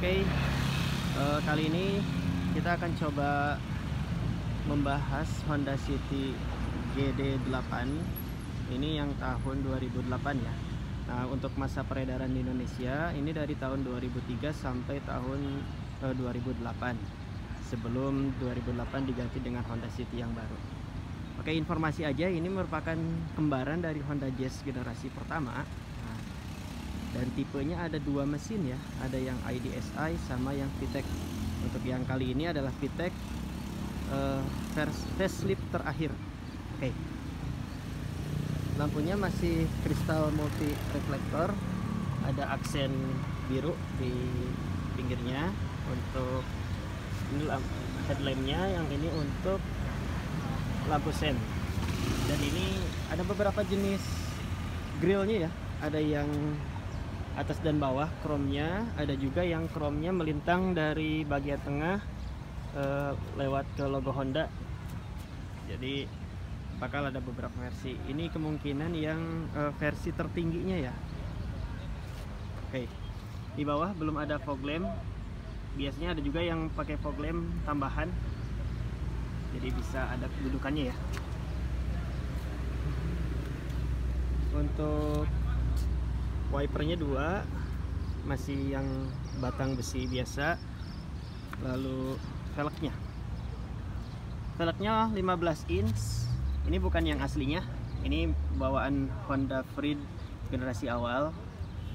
Oke, kali ini kita akan coba membahas Honda City GD8 ini yang tahun 2008 ya. Nah, untuk masa peredaran di Indonesia ini dari tahun 2003 sampai tahun 2008. Sebelum 2008 diganti dengan Honda City yang baru. Oke, informasi aja, ini merupakan kembaran dari Honda Jazz generasi pertama. Nah, dan tipenya ada dua mesin ya, ada yang IDSI sama yang VTEC. Untuk yang kali ini adalah VTEC facelift terakhir. Oke, lampunya masih kristal multi reflektor, ada aksen biru di pinggirnya untuk ini headlampnya, yang ini untuk lampu sen. Dan ini ada beberapa jenis grillnya ya, ada yang atas dan bawah kromnya, ada juga yang kromnya melintang dari bagian tengah lewat ke logo Honda. Jadi bakal ada beberapa versi. Ini kemungkinan yang versi tertingginya ya. Oke, di bawah belum ada fog lamp. Biasanya ada juga yang pakai fog lamp tambahan, jadi bisa ada kedudukannya ya. Untuk wipernya dua, masih yang batang besi biasa. Lalu velgnya 15 inch. Ini bukan yang aslinya, ini bawaan Honda Freed generasi awal,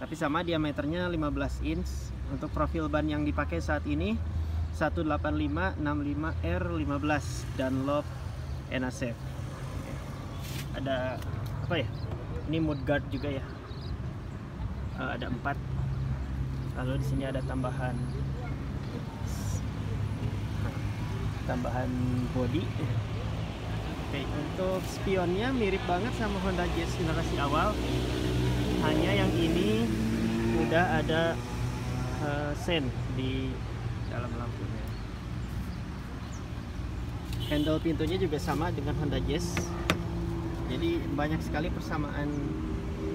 tapi sama diameternya 15 inch. Untuk profil ban yang dipakai saat ini 185/65R15 Dunlop NASF. Ada apa ya? Ini mudguard juga ya. Ada 4. Lalu di sini ada tambahan body. Oke, untuk spionnya mirip banget sama Honda Jazz generasi awal. Hanya yang ini udah ada sen di dalam lampunya. Handle pintunya juga sama dengan Honda Jazz. Jadi banyak sekali persamaan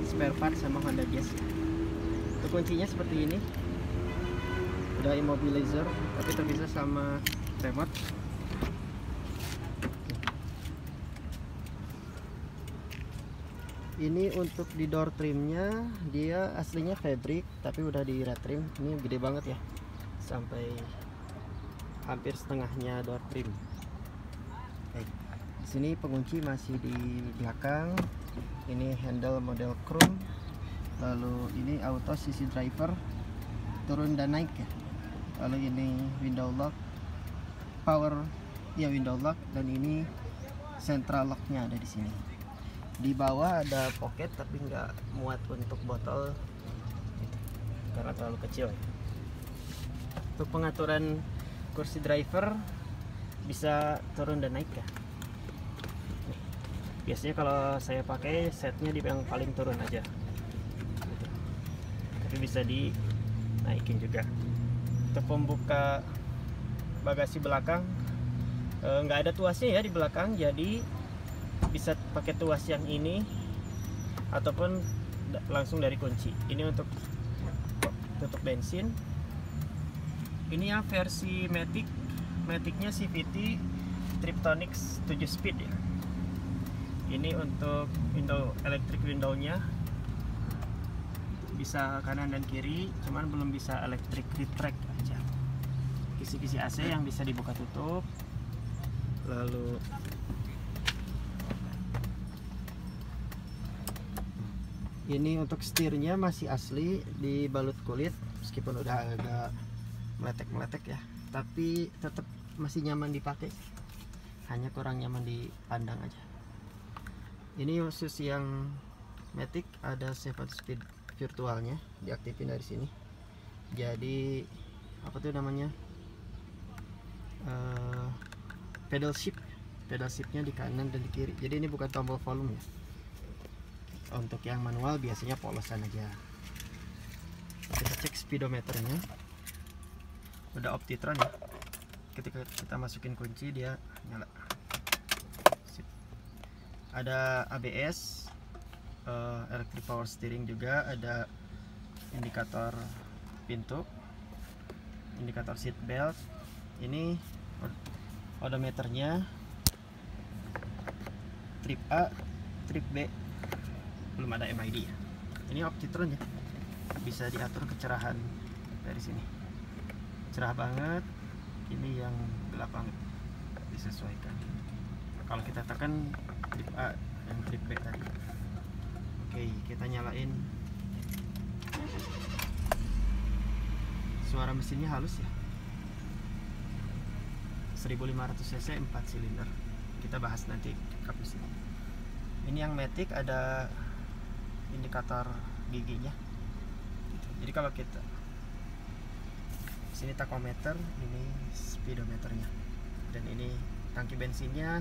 spare part sama Honda Jazz. Untuk kuncinya seperti ini. Udah immobilizer tapi terpisah sama remote. Ini untuk di door trimnya, dia aslinya fabric tapi udah di red trim. Ini gede banget ya, sampai hampir setengahnya door trim. Di sini pengunci masih di belakang. Ini handle model chrome. Lalu ini auto CC driver, turun dan naik ya. Lalu ini window lock, power ya window lock, dan ini central locknya ada di sini. Di bawah ada pocket tapi nggak muat untuk botol gitu, karena terlalu kecil. Untuk pengaturan kursi driver bisa turun dan naik ya. Biasanya kalau saya pakai setnya di yang paling turun aja gitu. Tapi bisa dinaikin juga. Untuk pembuka bagasi belakang nggak ada tuasnya ya di belakang, jadi bisa pakai tuas yang ini ataupun langsung dari kunci. Ini untuk tutup bensin. Ini yang versi Matic, Maticnya CVT Triptonics 7 speed ya. Ini untuk window, electric windownya bisa kanan dan kiri, cuman belum bisa electric retract aja. Kisi-kisi AC yang bisa dibuka tutup. Lalu ini untuk setirnya masih asli dibalut kulit, meskipun udah agak meletek-meletek ya, tapi tetap masih nyaman dipakai, hanya kurang nyaman dipandang aja. Ini khusus yang Matic, ada 7 speed virtualnya, diaktifin dari sini. Jadi apa tuh namanya, pedal shiftnya di kanan dan di kiri. Jadi ini bukan tombol volume ya. Untuk yang manual biasanya polosan aja. Kita cek speedometernya, udah Optitron ya. Ketika kita masukin kunci dia nyala. Sip. Ada ABS, electric power steering juga, ada indikator pintu, indikator seat belt. Ini odometernya, trip A, trip B, belum ada MID ya. Ini Optitron ya, bisa diatur kecerahan dari sini, cerah banget. Ini yang gelap banget, disesuaikan. Kalau kita tekan trip A dan trip B tadi. Oke, kita nyalain. Suara mesinnya halus ya, 1500 cc 4 silinder. Kita bahas nanti kapus ini. Ini yang Matic, ada indikator giginya. Jadi kalau kita sini tachometer, ini speedometernya, dan ini tangki bensinnya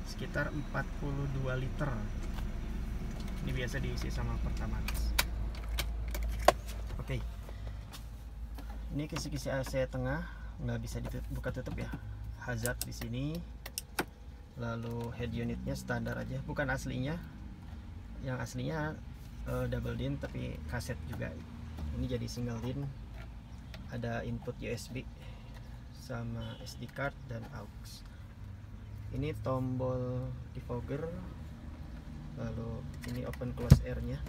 sekitar 42 liter. Ini biasa diisi sama Pertamax. Oke, ini kisi-kisi AC tengah nggak bisa dibuka tutup ya. Hazard di sini. Lalu head unitnya standar aja, bukan aslinya. Yang aslinya double DIN tapi kaset juga. Ini jadi single DIN. Ada input USB sama SD card dan aux. Ini tombol defogger. Lalu ini open close air nya.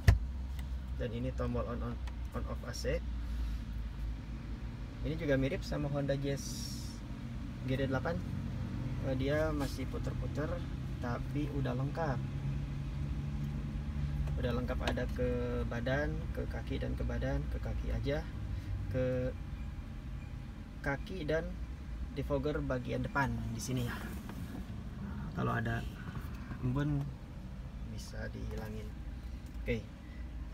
Dan ini tombol on off AC. Ini juga mirip sama Honda Jazz GD8. Dia masih puter-puter tapi udah lengkap. Udah lengkap, ada ke badan, ke kaki, dan ke badan, ke kaki aja, ke kaki dan defogger bagian depan di sini ya. Kalau ada embun bisa dihilangin. Oke,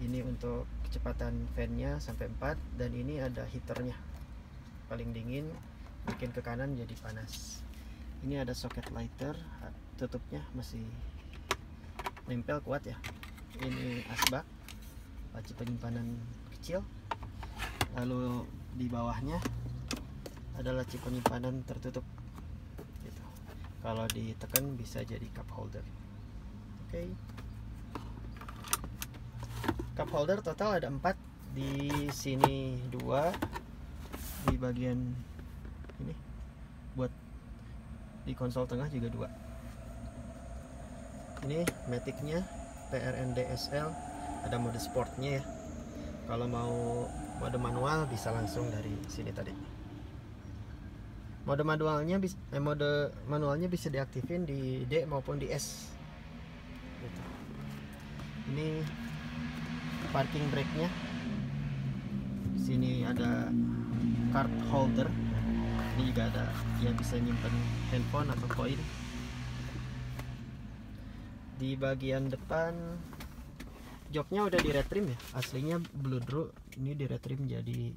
ini untuk kecepatan fan-nya sampai 4, dan ini ada heaternya. Paling dingin, bikin ke kanan jadi panas. Ini ada socket lighter, tutupnya masih nempel kuat ya. Ini asbak, laci penyimpanan kecil. Lalu di bawahnya ada laci penyimpanan tertutup gitu. Kalau ditekan bisa jadi cup holder. Oke. Cup holder total ada 4, di sini 2, di bagian ini buat di konsol tengah juga 2. Ini Matic-nya PRN DSL, ada mode sportnya ya. Kalau mau mode manual bisa langsung dari sini tadi. Mode manualnya bisa diaktifin di D maupun di S gitu. Ini parking brake-nya. Sini ada card holder. Ini juga ada yang bisa nyimpen handphone atau koin. Di bagian depan joknya udah di retrim ya. Aslinya blue draw, ini di retrim jadi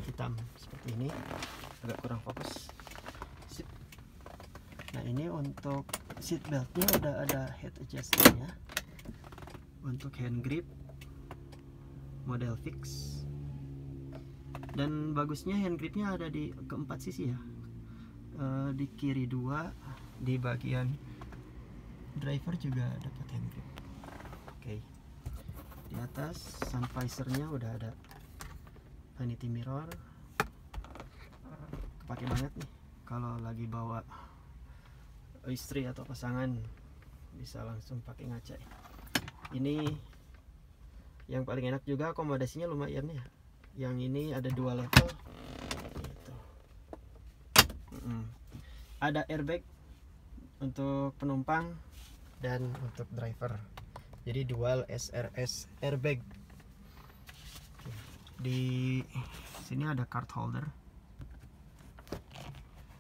hitam seperti ini. Agak kurang fokus. Sip. Nah, ini untuk seat beltnya udah ada head adjustnya. Untuk hand grip model fix. Dan bagusnya hand gripnya ada di keempat sisi ya. Di kiri 2, di bagian driver juga dapat hand grip. Oke. Di atas sun visornya udah ada vanity mirror. Kepake banget nih kalau lagi bawa istri atau pasangan, bisa langsung pakai ngaca. Ini yang paling enak juga, akomodasinya lumayan ya. Yang ini ada 2 level gitu. Ada airbag untuk penumpang dan untuk driver, jadi dual SRS airbag. Di sini ada card holder,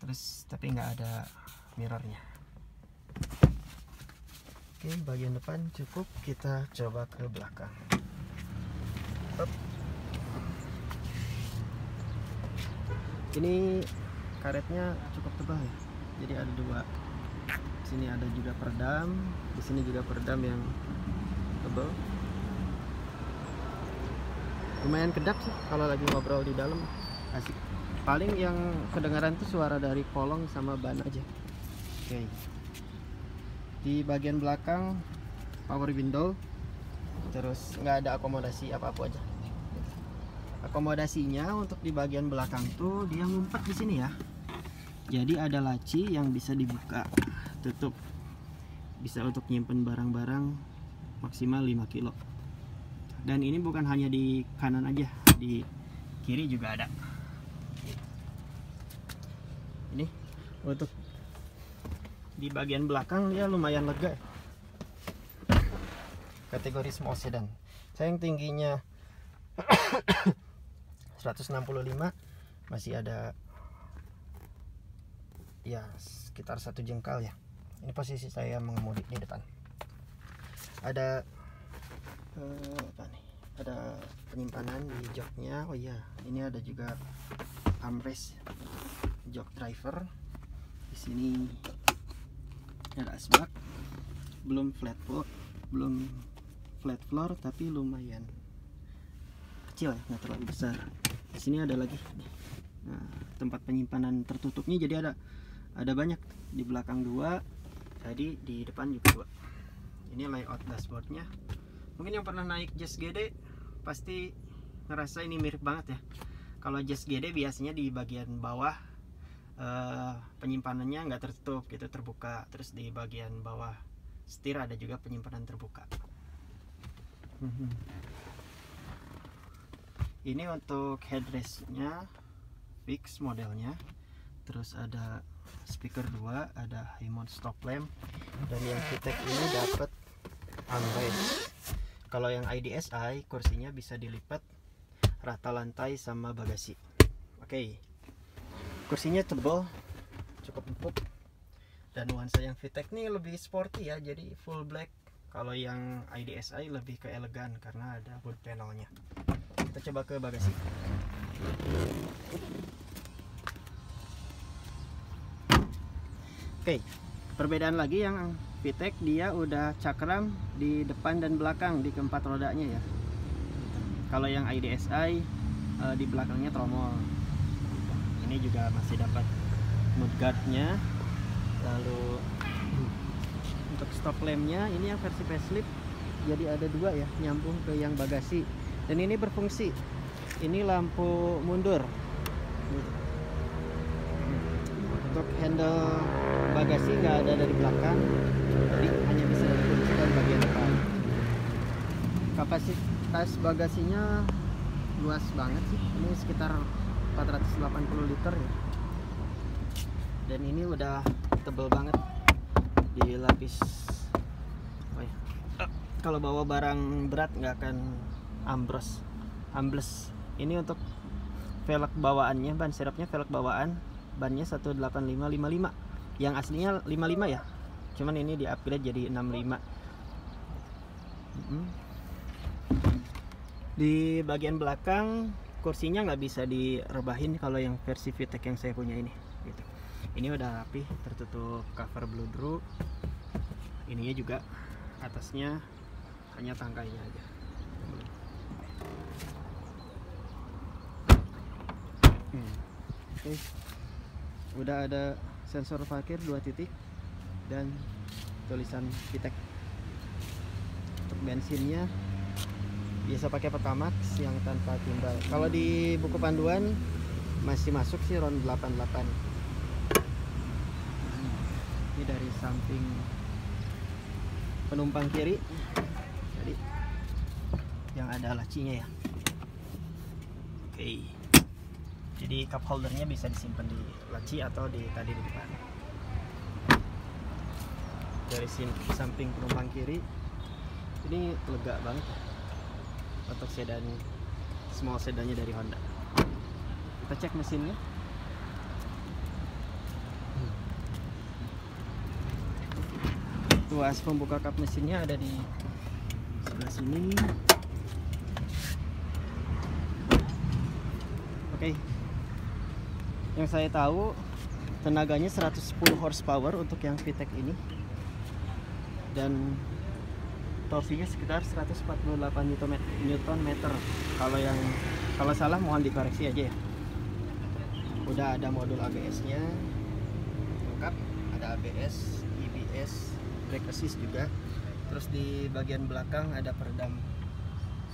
terus tapi nggak ada mirrornya. Oke, bagian depan cukup, kita coba ke belakang. Up. Ini karetnya cukup tebal ya, jadi ada 2. Sini ada juga peredam, di sini juga peredam yang tebal. Lumayan kedap sih kalau lagi ngobrol di dalam, asik. Paling yang kedengaran tuh suara dari kolong sama ban aja. Oke. Di bagian belakang power window, terus nggak ada akomodasi apa-apa aja. Akomodasinya untuk di bagian belakang tuh dia ngumpet di sini ya. Jadi ada laci yang bisa dibuka, tutup. Bisa untuk nyimpen barang-barang maksimal 5 kilo. Dan ini bukan hanya di kanan aja, di kiri juga ada. Ini untuk di bagian belakang dia lumayan lega. Kategori small sedan. Saya yang tingginya 165, masih ada ya sekitar 1 jengkal ya. Ini posisi saya mengemudi di depan. Ada apa nih? Ada penyimpanan di joknya. Oh iya, ini ada juga armrest jok driver. Di sini ada asbak. Belum flat floor, tapi lumayan kecil ya, nggak terlalu besar. Di sini ada lagi, nah, tempat penyimpanan tertutupnya, jadi ada banyak di belakang 2, tadi di depan juga 2. Ini layout dashboardnya. Mungkin yang pernah naik Jazz GD pasti ngerasa ini mirip banget ya. Kalau Jazz GD biasanya di bagian bawah penyimpanannya nggak tertutup gitu, terbuka. Terus di bagian bawah setir ada juga penyimpanan terbuka. Ini untuk headrestnya fix modelnya. Terus ada speaker 2, ada high mount stop lamp, dan yang VTEC ini dapat armrest. Kalau yang IDSI kursinya bisa dilipat rata lantai sama bagasi. Oke. Kursinya tebal, cukup empuk. Dan nuansa yang VTEC ini lebih sporty ya, jadi full black. Kalau yang IDSI lebih ke elegan karena ada wood panelnya. Kita coba ke bagasi. Oke, perbedaan lagi yang VTEC dia udah cakram di depan dan belakang di keempat rodanya ya. Kalau yang IDSI di belakangnya tromol. Ini juga masih dapat mudguardnya. Lalu untuk stop lampnya ini yang versi facelift, jadi ada 2 ya, nyambung ke yang bagasi. Dan ini berfungsi. Ini lampu mundur. Untuk handle bagasi nggak ada dari belakang, jadi hanya bisa difungsikan bagian depan. Kapasitas bagasinya luas banget sih. Ini sekitar 480 liter ya. Dan ini udah tebel banget, dilapis. Oh ya. Kalau bawa barang berat nggak akan ambles. Ini untuk velg bawaannya, ban serepnya velg bawaan, bannya 185/55. Yang aslinya 55 ya. Cuman ini di upgrade jadi 65. Di bagian belakang kursinya nggak bisa direbahin kalau yang versi VTEC yang saya punya ini gitu. Ini udah rapi, tertutup cover bludru. Ininya juga atasnya hanya tangkainya aja. Oke. Udah ada sensor parkir 2 titik dan tulisan VTEC. Untuk bensinnya biasa pakai Pertamax yang tanpa timbal. Kalau di buku panduan masih masuk sih RON 88. Ini dari samping penumpang kiri, jadi yang ada lacinya ya. Oke. Jadi cup holdernya bisa disimpan di laci atau di tadi di depan. Dari samping penumpang kiri, ini lega banget untuk sedan, small sedannya dari Honda. Kita cek mesinnya. Tuas pembuka kap mesinnya ada di sebelah sini. Oke. Yang saya tahu tenaganya 110 horsepower untuk yang VTEC ini. Dan torsinya sekitar 148 Nm. Kalau salah mohon dikoreksi aja ya. Udah ada modul ABS-nya lengkap, ada ABS, EBS, brake assist juga. Terus di bagian belakang ada peredam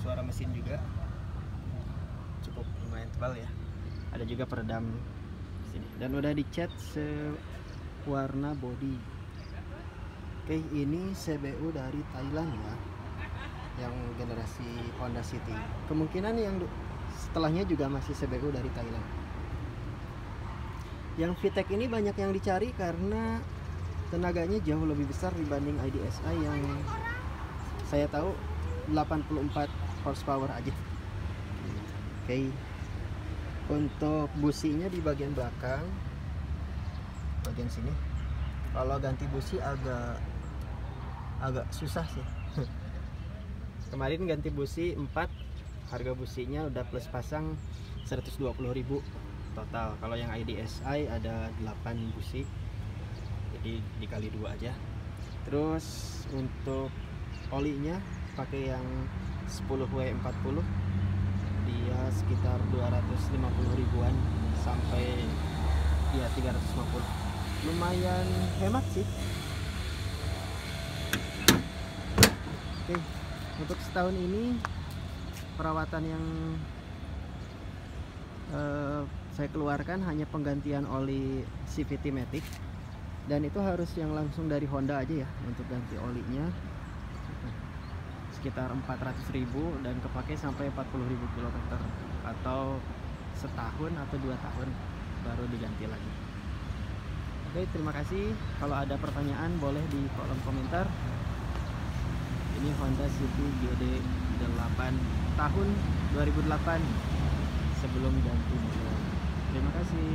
suara mesin juga, cukup lumayan tebal ya. Ada juga peredam sini dan udah dicat sewarna body. Oke, ini CBU dari Thailand ya, yang generasi Honda City. Kemungkinan yang setelahnya juga masih CBU dari Thailand. Yang VTEC ini banyak yang dicari karena tenaganya jauh lebih besar dibanding IDSI yang saya tahu 84 horsepower aja. Oke. Untuk businya di bagian belakang, bagian sini. Kalau ganti busi agak susah sih. Kemarin ganti busi 4, harga businya udah plus pasang 120.000 total. Kalau yang IDSI ada 8 busi, jadi dikali 2 aja. Terus untuk olinya pakai yang 10W40, dia sekitar 250 ribuan sampai ya 350. Lumayan hemat sih. Oke, untuk setahun ini perawatan yang saya keluarkan hanya penggantian oli CVT Matic, dan itu harus yang langsung dari Honda aja ya. Untuk ganti olinya sekitar 400.000 dan kepake sampai 40.000 km, atau setahun atau 2 tahun baru diganti lagi. Oke, terima kasih. Kalau ada pertanyaan boleh di kolom komentar. Ini Honda City GD 8 tahun 2008 sebelum ganti model. Terima kasih.